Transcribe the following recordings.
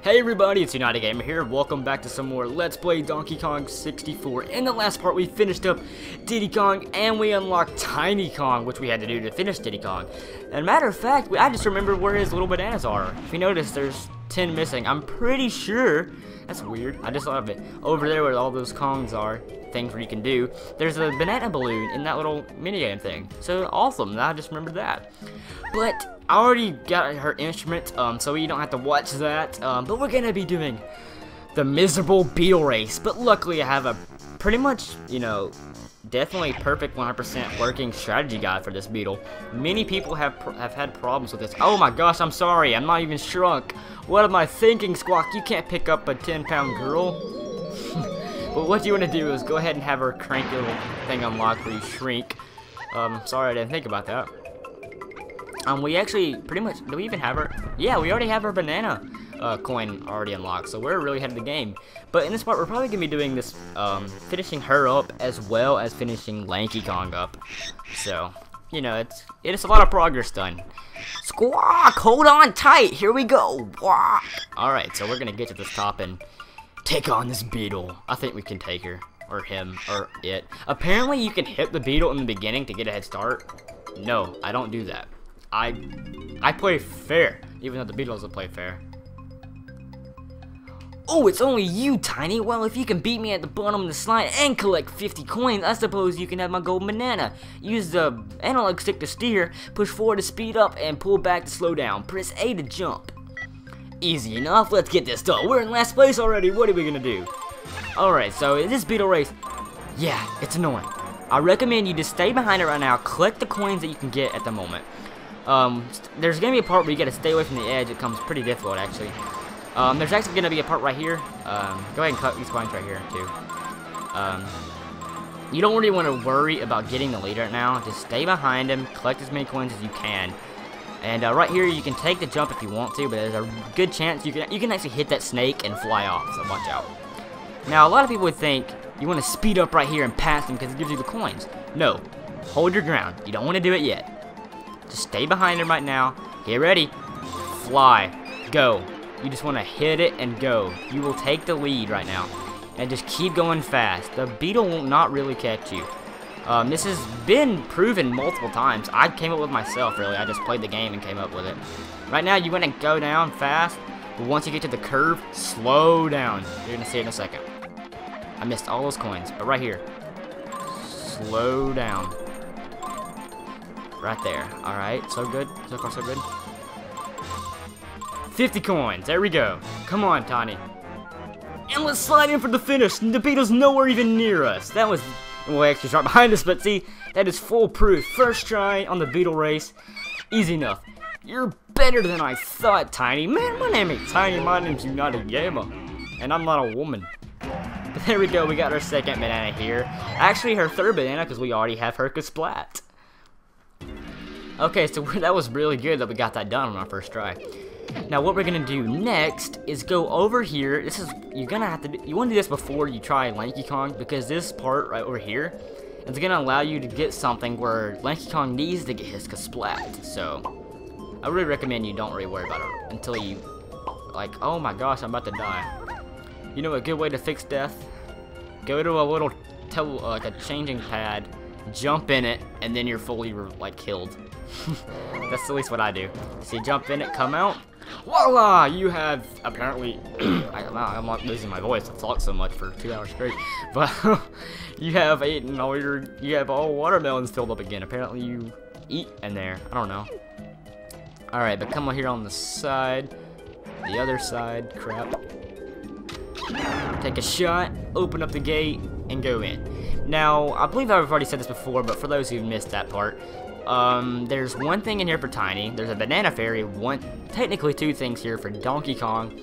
Hey everybody, it's United Gamer here. Welcome back to some more Let's Play Donkey Kong 64. In the last part, we finished up Diddy Kong and we unlocked Tiny Kong, which we had to do to finish Diddy Kong. And matter of fact, I just remembered where his little bananas are. If you notice, there's 10 missing. I'm pretty sure, that's weird, I just thought of it. Over there where all those Kongs are, things where you can do, there's a banana balloon in that little minigame thing. So awesome, I just remembered that. But I already got her instrument, so we don't have to watch that. But we're gonna be doing the miserable Beetle Race. But luckily, I have a pretty much, definitely perfect 100% working strategy guide for this Beetle. Many people have had problems with this. Oh my gosh, I'm sorry, I'm not even shrunk. What am I thinking, Squawk? You can't pick up a 10-pound girl. But what you want to do is go ahead and have her cranky little thing unlocked where you shrink. Sorry, I didn't think about that. We actually pretty much, do we even have her? Yeah, we already have our banana coin already unlocked, so we're really ahead of the game. But in this part, we're probably going to be doing this, finishing her up as well as finishing Lanky Kong up. So, it's a lot of progress done. Squawk, hold on tight, here we go. Alright, so we're going to get to this top and take on this Beetle. I think we can take her, or him, or it. Apparently, you can hit the Beetle in the beginning to get a head start. No, I don't do that. I play fair, even though the Beetle doesn't play fair. Oh, it's only you, Tiny. Well, if you can beat me at the bottom of the slide and collect 50 coins, I suppose you can have my golden banana. Use the analog stick to steer, push forward to speed up, and pull back to slow down. Press A to jump. Easy enough, let's get this done. We're in last place already, what are we gonna do? Alright, so this Beetle Race, yeah, it's annoying. I recommend you just stay behind it right now, collect the coins that you can get at the moment. There's gonna be a part where you gotta stay away from the edge. It comes pretty difficult, actually. There's actually gonna be a part right here. Go ahead and cut these coins right here, too. You don't really want to worry about getting the lead right now. Just stay behind him, collect as many coins as you can. And right here, you can take the jump if you want to, but there's a good chance you can actually hit that snake and fly off, so watch out. Now, a lot of people would think you want to speed up right here and pass him because it gives you the coins. No, hold your ground. You don't want to do it yet. Just stay behind him right now. Get ready. Fly. Go. You just want to hit it and go. You will take the lead right now. And just keep going fast. The Beetle will not really catch you. This has been proven multiple times. I came up with myself, really. I just played the game and came up with it. Right now, you want to go down fast. But once you get to the curve, slow down. You're going to see it in a second. I missed all those coins. But right here. Slow down. Right there. Alright, so good. So far, so good. 50 coins. There we go. Come on, Tiny. And let's slide in for the finish. The Beetle's nowhere even near us. That was, well, actually, it's right behind us, but see, that is foolproof. First try on the Beetle Race. Easy enough. You're better than I thought, Tiny. Man, my name ain't Tiny. My name's United Gamer. And I'm not a woman. But there we go. We got our second banana here. Actually, her third banana, because we already have her splat. Okay, so that was really good that we got that done on our first try. Now what we're gonna do next is go over here. This is, you want to do this before you try Lanky Kong, because this part right over here is gonna allow you to get something where Lanky Kong needs to get his splat. So I really recommend you don't really worry about it until you, like, oh my gosh, I'm about to die. You know a good way to fix death? Go to a little like a changing pad, jump in it, and then you're fully like killed. That's at least what I do. See, jump in it, come out. Voila! You have apparently. I'm not losing my voice. I talk so much for 2 hours straight. But you have eaten all you have all watermelons filled up again. Apparently you eat in there. I don't know. All right, but come on here on the side, the other side. Crap. Take a shot. Open up the gate and go in. Now I believe I've already said this before, but for those who missed that part. There's one thing in here for Tiny. There's a banana fairy. Technically 2 things here for Donkey Kong,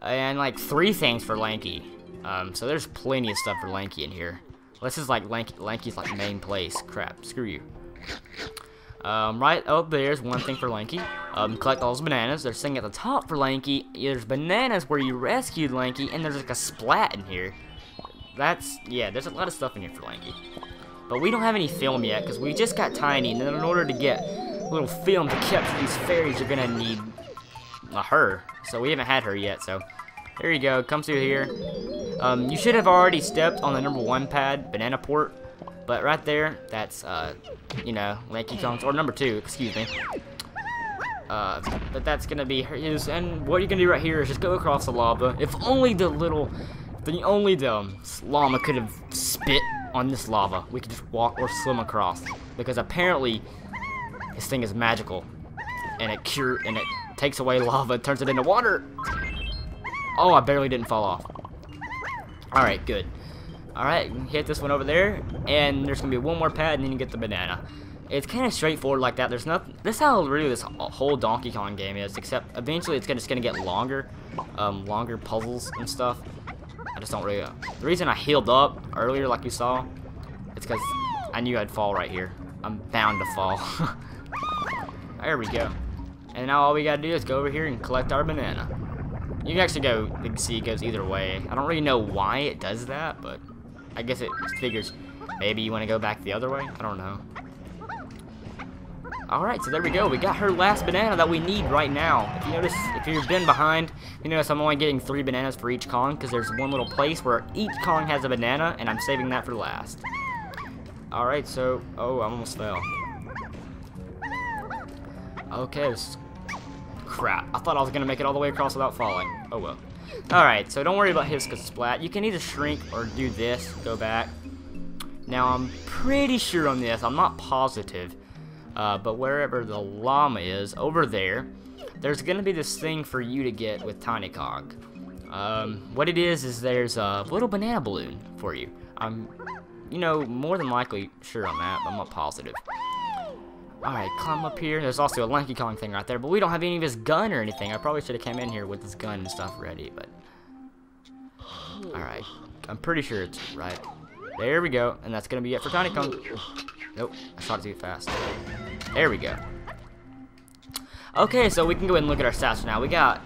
and like 3 things for Lanky. So there's plenty of stuff for Lanky in here. This is like Lanky's like main place. Crap, screw you. Right up there's one thing for Lanky. Collect all those bananas. There's a thing at the top for Lanky. There's bananas where you rescued Lanky, and there's like a splat in here. Yeah, there's a lot of stuff in here for Lanky. But we don't have any film yet, because we just got Tiny, and then in order to get a little film to capture these fairies, you're going to need her. So we haven't had her yet. So there you go. Come through here. You should have already stepped on the number 1 pad, banana port. But right there, that's you know, Lanky Kong's, or number 2, excuse me. But that's gonna be his, and what you're gonna do right here is just go across the lava. If only the llama could have spit on this lava, we could just walk or swim across. Because apparently, this thing is magical, and it takes away lava, turns it into water. Oh, I barely didn't fall off. All right, good. All right, hit this one over there, and there's gonna be one more pad, and then you get the banana. It's kind of straightforward like that. There's nothing. This is how really this whole Donkey Kong game is. Except eventually it's just gonna get longer, longer puzzles and stuff. I just don't really know. The reason I healed up earlier, like you saw, it's because I knew I'd fall right here. I'm bound to fall. There we go. And now all we gotta do is go over here and collect our banana. You can actually go. You can see it goes either way. I don't really know why it does that, but I guess it figures maybe you want to go back the other way. I don't know. Alright, so there we go. We got her last banana that we need right now. If you notice, if you've been behind, you notice I'm only getting 3 bananas for each Kong because there's one little place where each Kong has a banana, and I'm saving that for last. Alright, so... Oh, I almost fell. Okay, crap. I thought I was going to make it all the way across without falling. Oh, well. Alright, so don't worry about his splat. You can either shrink or do this, go back. Now, I'm pretty sure on this. I'm not positive. But wherever the llama is, over there, there's going to be this thing for you to get with Tiny Kong. What it is there's a little banana balloon for you. I'm, you know, more than likely sure on that, but I'm not positive. Alright, climb up here. There's also a Lanky Kong thing right there, but we don't have any of his gun or anything. I probably should have came in here with his gun and stuff ready, but... Alright, I'm pretty sure it's right. There we go, and that's going to be it for Tiny Kong. Nope, I shot it too fast. There we go. Okay, so we can go ahead and look at our stats now. We got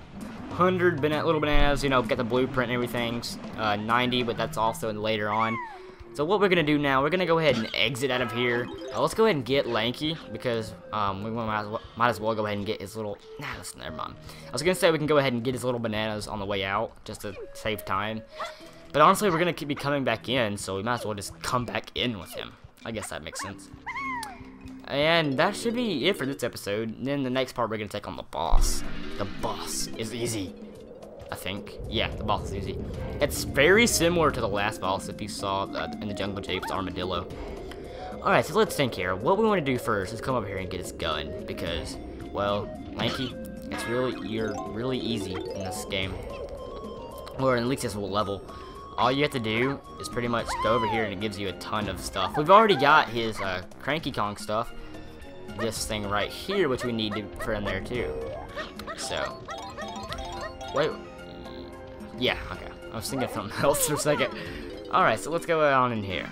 100 little bananas, you know, got the blueprint and everything. 90, but that's also later on. So what we're going to do now, we're going to go ahead and exit out of here. Let's go ahead and get Lanky, because we might as well go ahead and get his little... Nah, never mind. I was going to say we can go ahead and get his little bananas on the way out, just to save time. But honestly, we're going to be coming back in, so we might as well just come back in with him. I guess that makes sense. And that should be it for this episode. And then the next part, we're going to take on the boss. The boss is easy, I think. Yeah, the boss is easy. It's very similar to the last boss, if you saw in the Jungle Japes Armadillo. Alright, so let's think here. What we want to do first is come over here and get his gun. Because, well, Lanky, you're really easy in this game. Or at least this level. All you have to do is pretty much go over here and it gives you a ton of stuff. We've already got his Cranky Kong stuff. This thing right here, which we need for in there too. So, wait. Yeah, okay. I was thinking of something else for a second. Alright, so let's go on in here.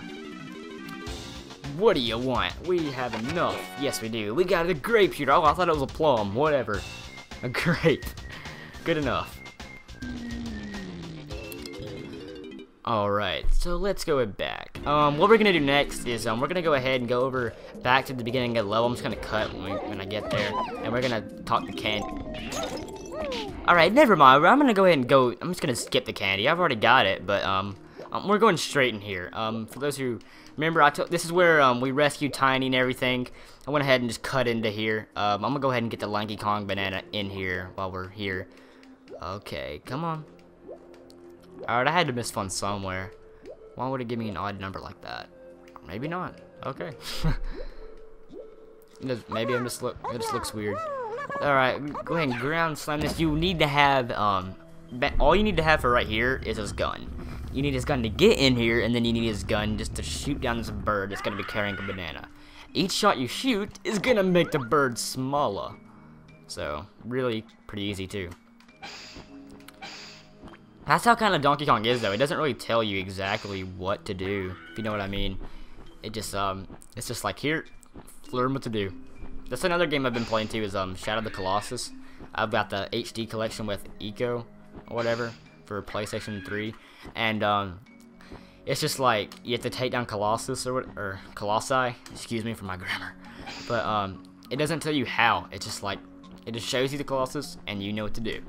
What do you want? We have enough. Yes, we do. We got a grape shooter. Oh, I thought it was a plum. Whatever. A grape. Good enough. Alright, so let's go back. What we're gonna do next is we're gonna go ahead and go over back to the beginning of the level. I'm just gonna cut when I get there, and we're gonna talk to Candy. Alright, never mind. I'm gonna go ahead and go. I'm just gonna skip the candy. I've already got it, but we're going straight in here. For those who remember, this is where we rescued Tiny and everything. I went ahead and just cut into here. I'm gonna go ahead and get the Lanky Kong banana in here while we're here. Okay, come on. Alright, I had to miss one somewhere. Why would it give me an odd number like that? Maybe not. Okay. Maybe it just looks weird. Alright, go ahead and ground slam this. You need to have, all you need to have for right here is his gun. You need his gun to get in here, and then you need his gun just to shoot down this bird that's going to be carrying a banana. Each shot you shoot is going to make the bird smaller. So, really pretty easy too. That's how kind of Donkey Kong is, though. It doesn't really tell you exactly what to do, if you know what I mean. It just, it's just like, here, learn what to do. That's another game I've been playing, too, is, Shadow of the Colossus. I've got the HD collection with Eco, or whatever, for PlayStation 3. And, it's just like, you have to take down Colossus, or Colossi, excuse me for my grammar. But, it doesn't tell you how. It's just like, It just shows you the Colossus, and you know what to do.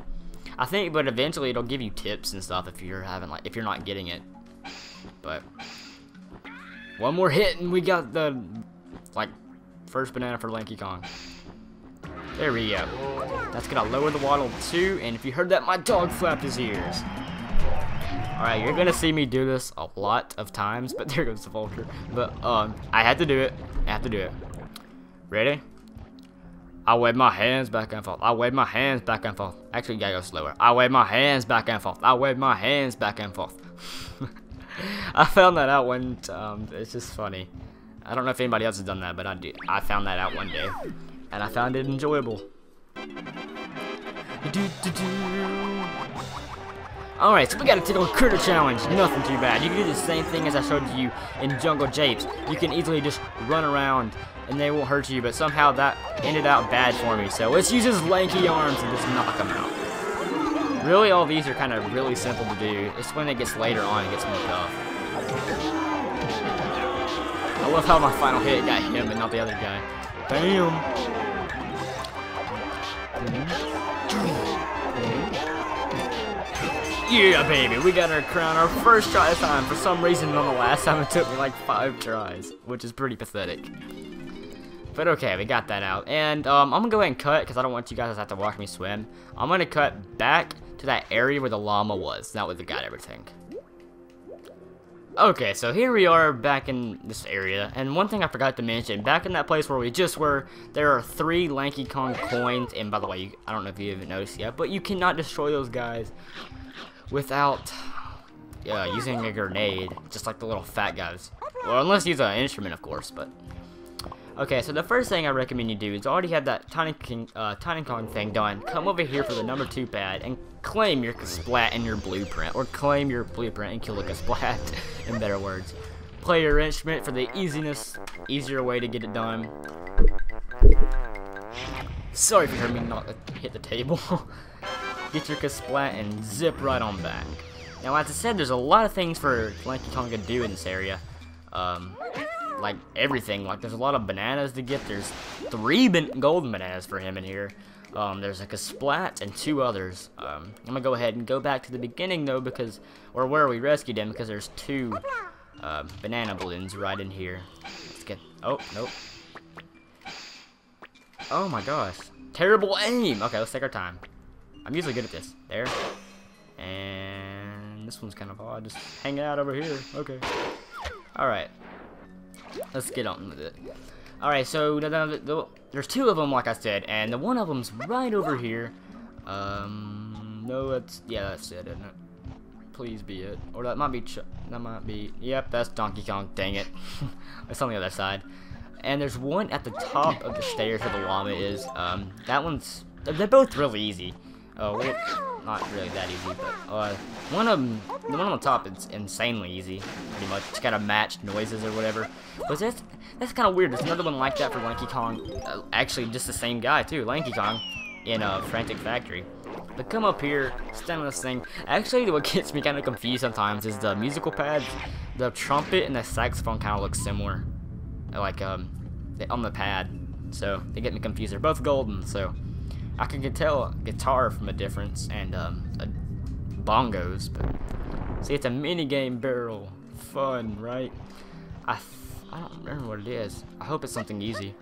I think, but eventually it'll give you tips and stuff if you're having if you're not getting it. But one more hit, and we got the first banana for Lanky Kong. There we go. That's gonna lower the waddle too, and if you heard that, my dog flapped his ears. Alright, you're gonna see me do this a lot of times, but there goes the vulture. But I had to do it. I have to do it. Ready? I wave my hands back and forth. I wave my hands back and forth. Actually, you gotta go slower. I wave my hands back and forth. I wave my hands back and forth. I found that out one time. It's just funny. I don't know if anybody else has done that, but I did. I found that out one day, and I found it enjoyable. Alright, so we got a tickle critter challenge. Nothing too bad. You can do the same thing as I showed you in Jungle Japes. You can easily just run around and they won't hurt you, but somehow that ended out bad for me. So let's use his lanky arms and just knock him out. Really, all these are kind of really simple to do. It's when it gets later on it gets more tough. I love how my final hit got him and not the other guy. Bam! Yeah, baby, we got our crown our first try time. For some reason, on the last time, it took me like 5 tries, which is pretty pathetic. But okay, we got that out. And I'm going to go ahead and cut, because I don't want you guys to have to watch me swim. I'm going to cut back to that area where the llama was. That would have got everything. Okay, so here we are back in this area. And one thing I forgot to mention, back in that place where we just were, there are 3 Lanky Kong coins. And by the way, I don't know if you haven't noticed yet, but you cannot destroy those guys without using a grenade, just like the little fat guys. Well, unless you use an instrument, of course, but... Okay, so the first thing I recommend you do is already have that Tiny Kong thing done. Come over here for the number 2 pad and claim your splat in your blueprint. Or claim your blueprint and kill a splat, in better words. Play your instrument for the easier way to get it done. Sorry if you heard me not hit the table. Get your splat and zip right on back. Now, as I said, there's a lot of things for Lanky Kong to do in this area. Like everything. Like there's a lot of bananas to get. There's 3 golden bananas for him in here. There's like a splat and 2 others. I'm gonna go ahead and go back to the beginning though, because or where we rescued him, because there's 2 banana balloons right in here. Let's get. Oh nope. Oh my gosh, terrible aim. Okay, let's take our time. I'm usually good at this. There. And this one's kind of odd. Just hanging out over here. Okay. Alright. Let's get on with it. Alright, so there's 2 of them, like I said, and the one of them's right over here. No, that's it, isn't it? Please be it. Or that might be, yep, that's Donkey Kong, dang it. It's on the other side. And there's one at the top of the stairs where the llama is. That one's, they're both really easy. Well, not really that easy, but one of them, the one on the top is insanely easy, pretty much. It's got to match noises or whatever. But that's kind of weird. There's another one like that for Lanky Kong. Actually, just the same guy too, Lanky Kong, in Frantic Factory. But come up here, stand on this thing. Actually, what gets me kind of confused sometimes is the musical pads. The trumpet and the saxophone kind of look similar, like on the pad. So they get me confused. They're both golden, so. I can tell a guitar from a difference, and bongos, but see, it's a mini game barrel. Fun, right? I don't remember what it is. I hope it's something easy.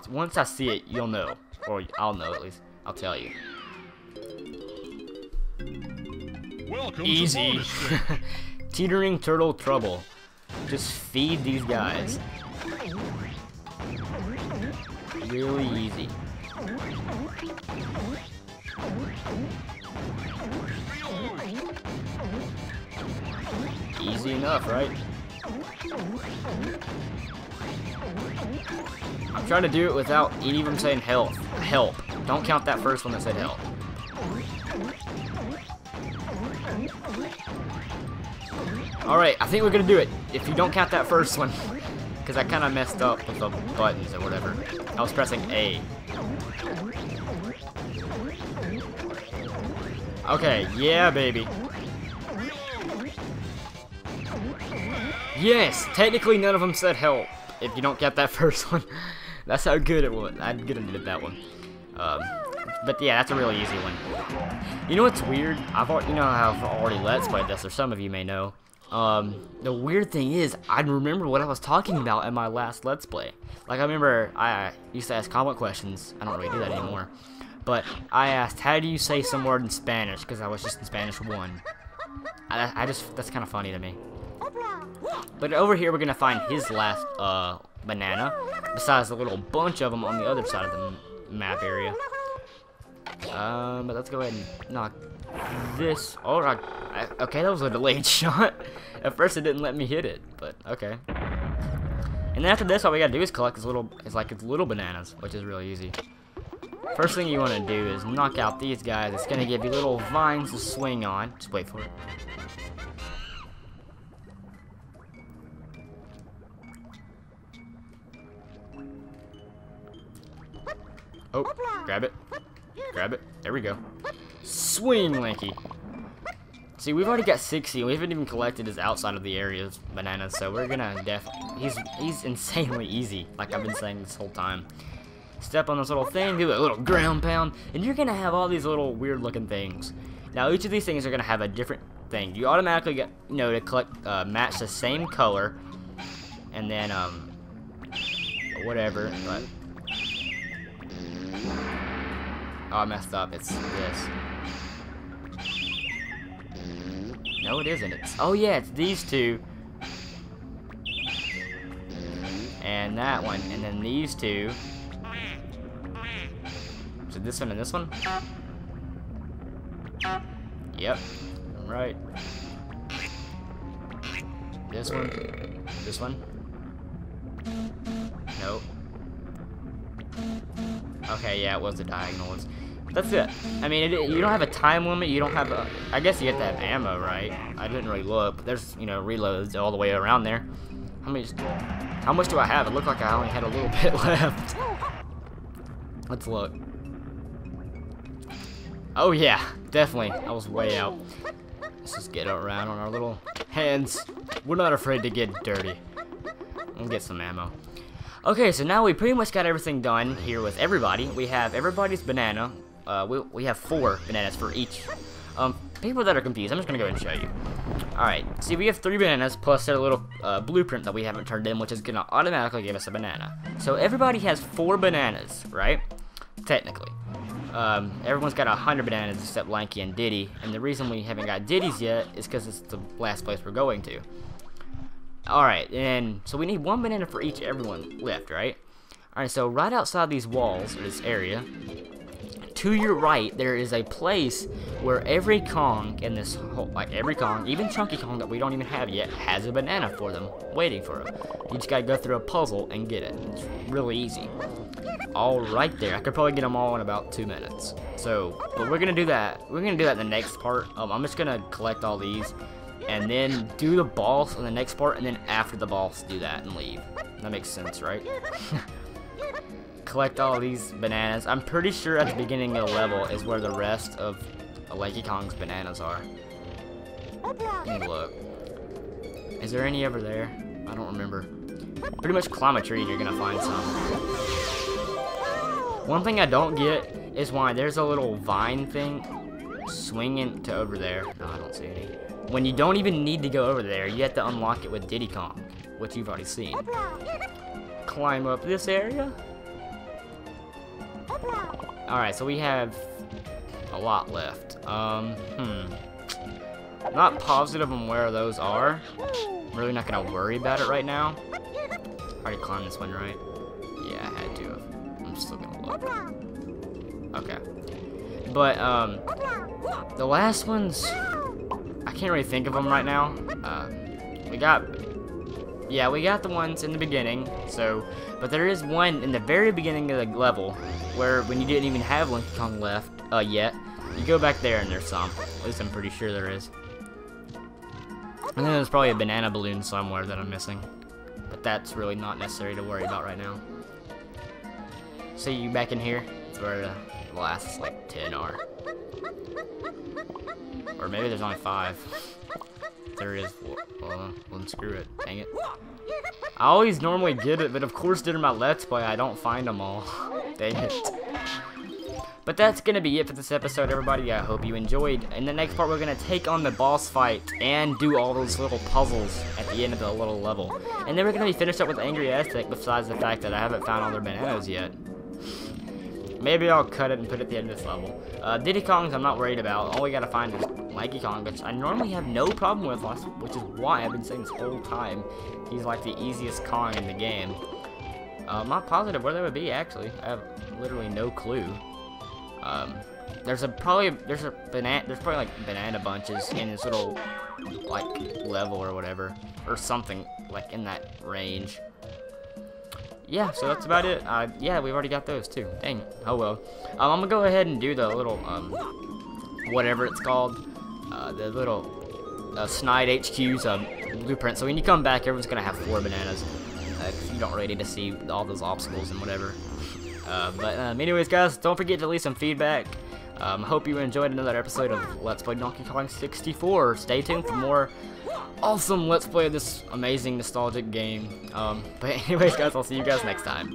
Once I see it, you'll know, or I'll know at least. I'll tell you. Welcome easy. To Teetering turtle trouble. Just feed these guys. Really easy. Easy enough, right? I'm trying to do it without even saying help. Help. Don't count that first one that said help. Alright, I think we're gonna do it. If you don't count that first one. Because I kind of messed up with the buttons or whatever. I was pressing A. Okay, yeah, baby. Yes! Technically, none of them said help. If you don't get that first one. That's how good it was. I did that one. But yeah, that's a really easy one. You know what's weird? You know how I've already Let's Played this, or some of you may know. The weird thing is, I remember what I was talking about in my last Let's Play. Like, I remember I used to ask comment questions. I don't really do that anymore. But I asked, how do you say some word in Spanish? Because I was just in Spanish 1. That's kind of funny to me. But over here, we're going to find his last banana, besides the little bunch of them on the other side of the map area. But let's go ahead and knock this. Alright. Okay, that was a delayed shot. At first, it didn't let me hit it, but okay. And then after this, all we gotta do is collect his little bananas, which is really easy. First thing you want to do is knock out these guys. It's gonna give you little vines to swing on. Just wait for it. Oh, grab it. Grab it. There we go. Swing, Lanky. See, we've already got 60. We haven't even collected his outside of the area's bananas, so we're gonna he's insanely easy, like I've been saying this whole time. Step on this little thing, do a little ground pound, and you're gonna have all these little weird looking things. Now, each of these things are gonna have a different thing. You automatically get, you know, to collect, match the same color, and then, whatever, but... Oh, I messed up. It's this. No, it isn't. Oh, yeah, it's these two. And that one. And then these two. Is it this one and this one? Yep. Right. This one. This one. Nope. Okay, yeah, it was the diagonal ones. That's it. I mean, you don't have a time limit. You don't have a... I guess you have to have ammo, right? I didn't really look, but there's, you know, reloads all the way around there. How much do I have? It looked like I only had a little bit left. Let's look. Oh, yeah. Definitely. I was way out. Let's just get around on our little hands. We're not afraid to get dirty. We'll get some ammo. Okay, so now we pretty much got everything done here with everybody. We have everybody's banana. We have 4 bananas for each. People that are confused, I'm just gonna go ahead and show you. Alright, see, we have 3 bananas plus a little blueprint that we haven't turned in, which is gonna automatically give us a banana. So everybody has 4 bananas, right? Technically. Everyone's got 100 bananas except Lanky and Diddy, and the reason we haven't got Diddy's yet is because it's the last place we're going to. Alright, and so we need 1 banana for everyone left, right? Alright, so right outside these walls, or this area, to your right, there is a place where every Kong in this whole, like every Kong, even Chunky Kong that we don't even have yet, has a banana for them, waiting for them. You just gotta go through a puzzle and get it. It's really easy. All right there. I could probably get them all in about 2 minutes. So, but we're gonna do that. We're gonna do that in the next part. I'm just gonna collect all these, and then do the boss in the next part, and then after the boss, do that and leave. That makes sense, right? Collect all these bananas. I'm pretty sure at the beginning of the level is where the rest of Lanky Kong's bananas are. Let me look. Is there any over there? I don't remember. Pretty much climb a tree and you're gonna find some. One thing I don't get is why there's a little vine thing swinging to over there. No, I don't see any. When you don't even need to go over there, you have to unlock it with Diddy Kong, which you've already seen. Climb up this area. Alright, so we have a lot left. Not positive on where those are. I'm really not gonna worry about it right now. Already climbed this one, right? Yeah, I had to. I'm still gonna look. Okay. But, the last ones, I can't really think of them right now. We got the ones in the beginning, so, but there is one in the very beginning of the level where when you didn't even have Lanky Kong left yet, you go back there and there's some. At least I'm pretty sure there is. And then there's probably a banana balloon somewhere that I'm missing, but that's really not necessary to worry about right now. See you back in here? It's where the last like 10 are, or maybe there's only 5. There is. Well, screw it. Dang it. I always normally get it, but of course during my Let's Play I don't find them all. Dang it. But that's going to be it for this episode, everybody. I hope you enjoyed. In the next part, we're going to take on the boss fight and do all those little puzzles at the end of the little level. And then we're going to be finished up with Angry Aztec, besides the fact that I haven't found all their bananas yet. Maybe I'll cut it and put it at the end of this level. Diddy Kong's I'm not worried about. All we got to find is Lanky Kong, which I normally have no problem with, which is why I've been saying this whole time. He's like the easiest Kong in the game. I'm not positive where that would be, actually. I have literally no clue. There's probably like banana bunches in this little like level or whatever, or something like in that range. Yeah, so that's about it. Yeah, we've already got those too. Dang. Oh well. I'm gonna go ahead and do the little whatever it's called, the little Snide HQ's blueprint. So when you come back, everyone's gonna have 4 bananas. 'Cause you don't really need to see all those obstacles and whatever. Anyways, guys, don't forget to leave some feedback. Hope you enjoyed another episode of Let's Play Donkey Kong 64. Stay tuned for more awesome Let's Play of this amazing nostalgic game. But anyways, guys, I'll see you guys next time.